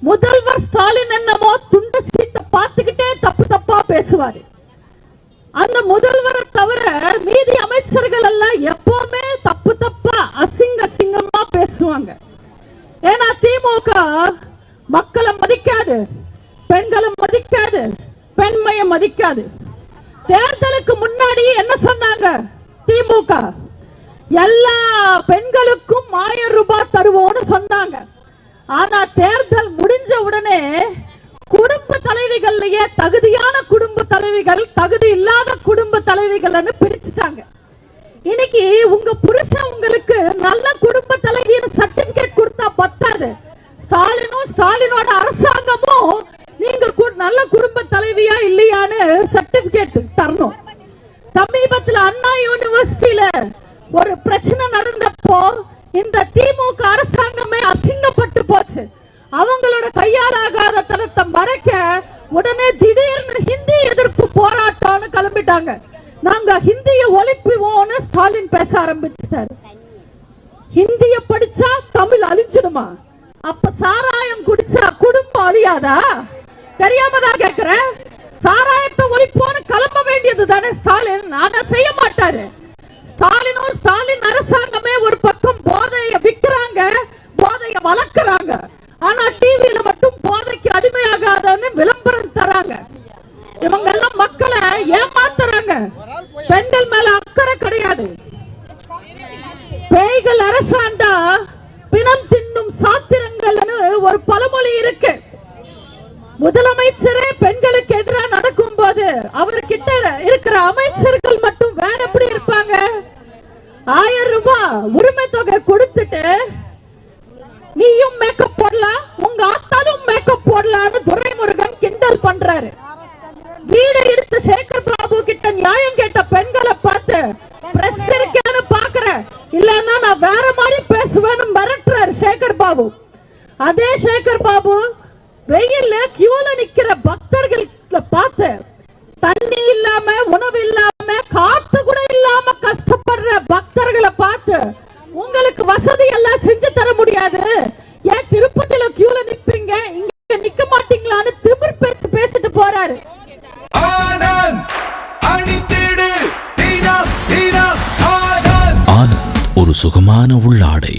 முதல்வர் ஸ்டாலின் என்னமோ துண்டு சீட்டை பார்த்துக்கிட்டே தப்பு தப்பா பேசுவாரு. அந்த முதல்வரை தவிர மீதி அமைச்சர்கள் எல்லாம் எப்பவுமே தப்பு தப்பா அசிங்கமா பேசுவாங்க. ஏன்னா திமுக மக்களை மதிக்காது, பெண்களை மதிக்காது, பெண்மையை மதிக்காது. தேர்தலுக்கு முன்னாடி என்ன சொன்னாங்க திமுக? எல்லா பெண்களுக்கும் 1000 ரூபாய் தருவோம்னு சொன்னாங்க. ஆனா தேர்தல் முடிஞ்ச உடனே குடும்ப தலைவிகள்லயே தகுதியான குடும்ப தலைவிகள், தகுதி இல்லாத குடும்ப தலைவிகள் பிரிச்சுட்டாங்க. இன்னைக்கு உங்க புருஷன் உங்களுக்கு நல்ல குடும்ப தலைவின்னு சர்டிபிகேட் கொடுத்தா பத்தாது. ஸ்டாலினும் ஸ்டாலினோட அரசாங்கமும் நீங்க நல்ல குடும்ப தலைவியா இல்லையான்னு சர்டிபிகேட் தரணும். சமீபத்தில் அண்ணா யூனிவர்சிட்டியில ஒரு பிரச்சனை நடந்தப்போ இந்த திமுக அரசாங்கமே அசிங்கப்பட்டு போச்சு. அவங்களோட கையாலாகாத தனத்தை மறைக்க உடனே திடீர்னு ஹிந்தி எதிர்ப்பு போராட்டம்னு கிளம்பிட்டாங்க. நாங்க ஹிந்திய ஒழிப்புவோம்னு ஸ்டாலின் பேச ஆரம்பிச்சாரு. ஹிந்திய படிச்சா தமிழ் அழிஞ்சிடுமா? அப்ப சாராயம் குடிச்சா குடும்பம் அழியாதா? தெரியாம தான் கேக்குறேன். சாராயத்தை ஒழிப்போன்னு கிளம்ப வேண்டியது தானே ஸ்டாலின். ஆனா செய்ய மாட்டாரு. ஸ்டாலினும் ஸ்டாலின் அரசாங்கமே ஒரு பக்கம் போதைய விற்கிறாங்க, போதைய வளர்க்கிறாங்க. ஆனா டிவியில மட்டும் போதைக்கு அடிமையாகாதன்னு விளம்பரம் தராங்க. இவங்க எல்லாம் மக்களை ஏமாத்துறாங்க. பெண்கள் மேல அக்கறை கிடையாது. பேய்கள் அரசாண்டா பிணம் தின்னும் சாத்திரங்கள்னு ஒரு பழமொழி இருக்கு. முதலமைச்சரே பெண்களுக்கு எதிராக நடக்கும் போது அவர்கிட்ட இருக்கிற அமைச்சர்கள் மட்டும் வேற எப்படி இருப்பாங்க? 1000 ரூபாய் உரிமை தொகை கொடுத்துட்டு நீயும் மேக்கப் போடலாம், உங்க ஆத்தாலும் மேக்கப் போடலாம்னு துரைமுருகன் கிண்டல் பண்றாரு. வீடு எடுத்து சேகர் பாபு கிட்ட நியாயம் கேட்ட பெண்களை பார்த்து பிரஸ் இருக்கான்னு பாக்குற, இல்லன்னா நான் வேற மாதிரி பேசுவேன்னு மிரட்டுறாரு சேகர் பாபு. அதே சேகர் பாபு வெயில்ல கியூல நிக்கிற பக்தர்கள் பார்த்து தண்ணி இல்லாம, உணவு இல்லாம, காத்து கூட இல்லாம கஷ்டப்படுற பக்தர்களை பார்த்து உங்களுக்கு வசதி எல்லாம் செஞ்சு தர முடியாது, ஏன் திருப்பதியில கியூல நிப்பீங்க, இங்க நிக்க மாட்டீங்களான்னு திமிர் பேச்சு பேசிட்டு போறாரு. ஆனந்த் ஒரு சுகமான உள்ளாடை.